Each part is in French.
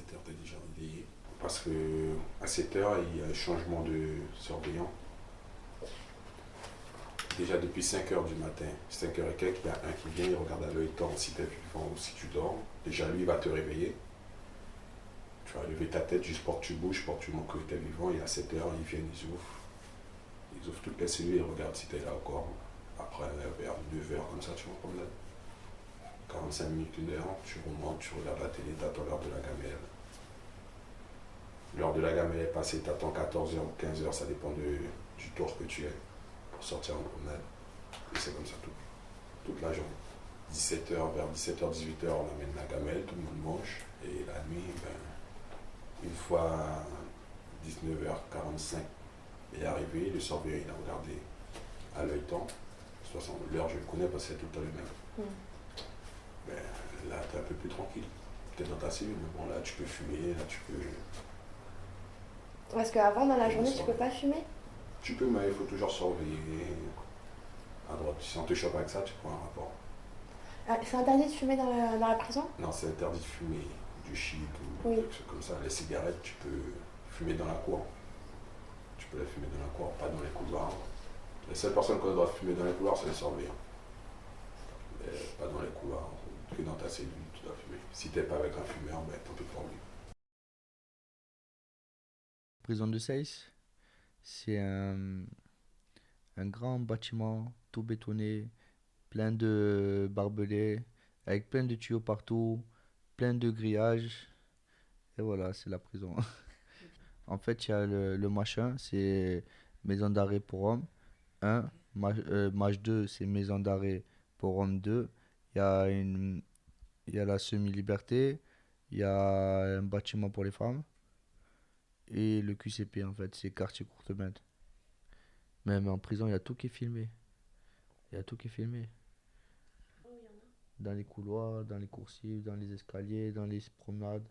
7 heures, tu es déjà réveillé. Parce que à 7 heures, il y a un changement de surveillant. Déjà depuis 5 heures du matin, 5 heures et quelques, il y a un qui vient, il regarde à l'œil tord si tu es vivant ou si tu dors. Déjà, lui, il va te réveiller. Tu vas lever ta tête juste pour que tu bouges, pour que tu montres que tu es vivant. Et à 7 heures, ils viennent, ils ouvrent toutes les cellules, ils regardent si tu es là encore. Après, vers 9 heures, comme ça, tu vas en promenade. 45 minutes, 1 heure, tu remontes, tu regardes la télé, tu attends l'heure de la gamelle. L'heure de la gamelle est passée, tu attends 14 heures ou 15 heures, ça dépend du tour que tu es pour sortir en promenade. Et c'est comme ça toute la journée. 17 heures, vers 17 heures, 18 heures, on amène la gamelle, tout le monde mange. Et la nuit, une fois 19h45 est arrivé, le surveillant il a regardé à l'œil temps. De toute façon, l'heure je le connais parce que c'est tout le temps le même. Là, tu es un peu plus tranquille. Tu es dans ta cellule, mais bon, là, tu peux fumer, là, tu peux. Parce qu'avant, dans la journée, tu peux pas fumer? Tu peux, mais il faut toujours surveiller à droite. Si on te chope avec ça, tu prends un rapport. Ah, c'est interdit de fumer dans la prison? Non, c'est interdit de fumer du shit ou Oui. quelque chose comme ça. Les cigarettes, tu peux fumer dans la cour. Tu peux les fumer dans la cour, pas dans les couloirs. Les seules personnes qui ont le droit de fumer dans les couloirs, c'est les surveillants. Mais pas dans les couloirs, que dans ta cellule, tu dois fumer. Si t'es pas avec un fumeur, tant pis pour lui. Prison de Seyss, c'est un grand bâtiment tout bétonné, plein de barbelés, avec plein de tuyaux partout, plein de grillages. Et voilà, c'est la prison. En fait, il y a le machin, c'est maison d'arrêt pour hommes 1. Mach 2, c'est maison d'arrêt pour hommes 2. Il y a il y a la semi-liberté, il y a un bâtiment pour les femmes. Et le QCP, en fait, c'est quartier courte peine. Même en prison, il y a tout qui est filmé. Il y a tout qui est filmé. Dans les couloirs, dans les coursives, dans les escaliers, dans les promenades.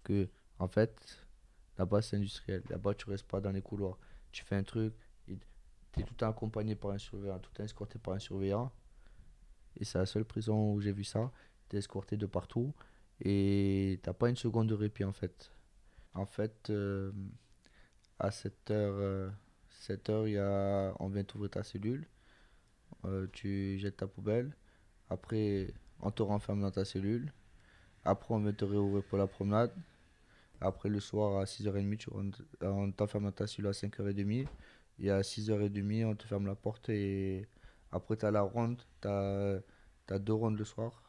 Que, en fait, là-bas, c'est industriel. Là-bas, tu restes pas dans les couloirs. Tu fais un truc, tu es tout le temps accompagné par un surveillant, tout le temps escorté par un surveillant. Et c'est la seule prison où j'ai vu ça. Tu es escorté de partout. Et t'as pas une seconde de répit, en fait. En fait, à 7 heures, 7 heures, on vient t'ouvrir ta cellule. Tu jettes ta poubelle. Après, on te renferme dans ta cellule. Après, on vient te réouvrir pour la promenade. Après, le soir, à 6h30, on t'enferme dans ta cellule à 5h30. Et à 6h30, on te ferme la porte. Et après, tu as la ronde. Tu as 2 rondes le soir.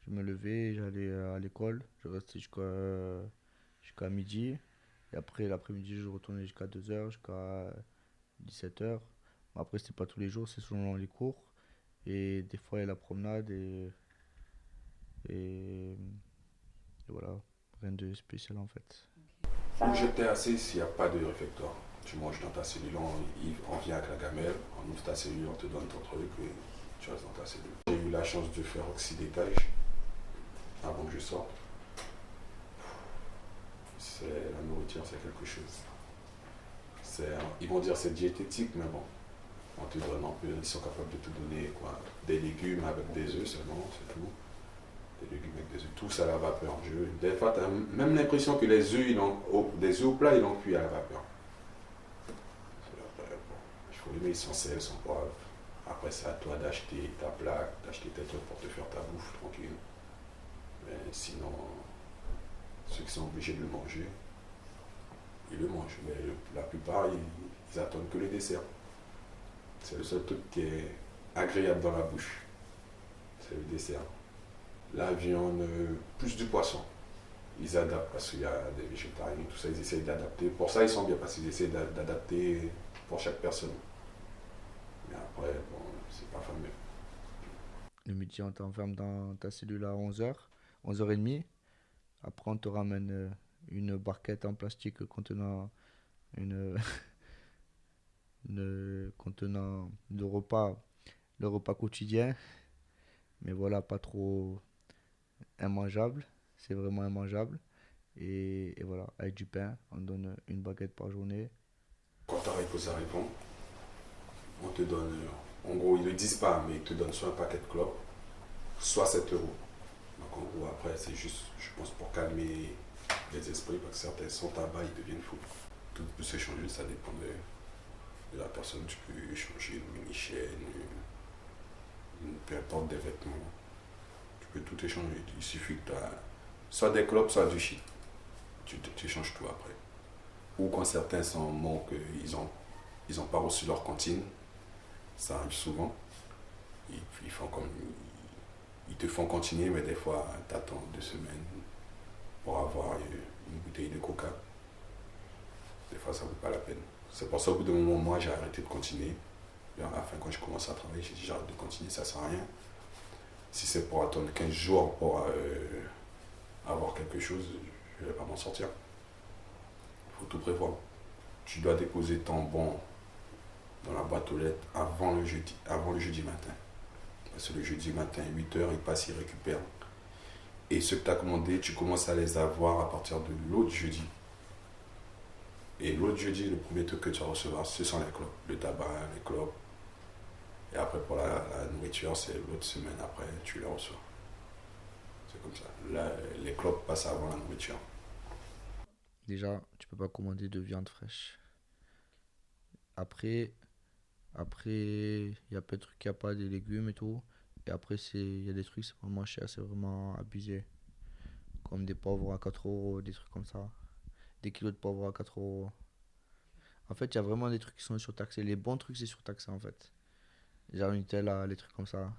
Je me levais, j'allais à l'école. Je restais jusqu'à midi. Et après, l'après-midi, je retournais jusqu'à 2h, jusqu'à 17h. Après, c'était pas tous les jours, c'est selon les cours. Et des fois, il y a la promenade et voilà. Rien de spécial en fait. Où j'étais assis, s'il n'y a pas de réfectoire. Tu manges dans ta cellule, on vient avec la gamelle, on ouvre ta cellule, on te donne ton truc et tu restes dans ta cellule. J'ai eu la chance de faire oxydétage avant que je sorte. La nourriture, c'est quelque chose. Ils vont dire c'est diététique, mais bon, on te donne un peu, ils sont capables de te donner quoi, des légumes avec des œufs seulement, c'est tout. Des légumes avec des œufs, tout ça à la vapeur. Des fois, tu as même l'impression que les œufs, des œufs au plat, ils l'ont cuit à la vapeur. Bon, il faut les mettre sans sel, sans poivre. Après, c'est à toi d'acheter ta plaque, d'acheter tes trucs pour te faire ta bouffe tranquille. Mais sinon, ceux qui sont obligés de le manger, ils le mangent. Mais la plupart, ils attendent que le dessert. C'est le seul truc qui est agréable dans la bouche. C'est le dessert. La viande, plus du poisson. Ils adaptent parce qu'il y a des végétariens, tout ça, ils essayent d'adapter. Pour ça, ils sont bien parce qu'ils essayent d'adapter pour chaque personne. Mais après, bon, c'est pas fameux. Le midi, on t'enferme dans ta cellule à 11h, 11h30. Après, on te ramène une barquette en plastique contenant une, contenant le repas quotidien. Mais voilà, pas trop immangeable. C'est vraiment immangeable. Et voilà, avec du pain, on donne une baguette par journée. Quand tu arrives aux arrivants, on te donne, en gros, ils ne le disent pas, mais ils te donnent soit un paquet de clopes, soit 7 euros. Donc en gros, après, Ouais, c'est juste, je pense, pour calmer les esprits, parce que certains sans tabac, ils deviennent fous. Tout peut s'échanger, ça dépend de la personne. Tu peux échanger une mini-chaîne, peu importe des vêtements. Tu peux tout échanger. Il suffit que tu as soit des clopes, soit du shit. Tu échanges tout après. Ou quand certains sont manquent, ils ont pas reçu leur cantine, ça arrive souvent. Ils font comme, ils te font continuer, mais des fois, tu attends 2 semaines pour avoir une bouteille de coca. Des fois, ça ne vaut pas la peine. C'est pour ça qu'au bout d'un moment, moi, j'ai arrêté de continuer. Vers la fin, quand je commence à travailler, j'ai dit j'arrête de continuer, ça ne sert à rien. Si c'est pour attendre 15 jours pour avoir quelque chose, je ne vais pas m'en sortir. Il faut tout prévoir. Tu dois déposer ton bon dans la boîte aux lettres avant le jeudi matin. Parce que le jeudi matin, 8h, ils passent, ils récupèrent. Et ceux que tu as commandés, tu commences à les avoir à partir de l'autre jeudi. Et l'autre jeudi, le premier truc que tu vas recevoir, ce sont les clopes. Le tabac, les clopes. Et après, pour la nourriture, c'est l'autre semaine après, tu les reçois. C'est comme ça. Là, les clopes passent avant la nourriture. Déjà, tu peux pas commander de viande fraîche. Après, il y a plein de trucs qu'il n'y a pas, des légumes et tout. Et après, il y a des trucs, c'est vraiment cher, c'est vraiment abusé. Comme des poivrons à 4 euros, des trucs comme ça. Des kilos de poivrons à 4 euros. En fait, il y a vraiment des trucs qui sont surtaxés. Les bons trucs, c'est surtaxé en fait. Genre Nutella, les trucs comme ça.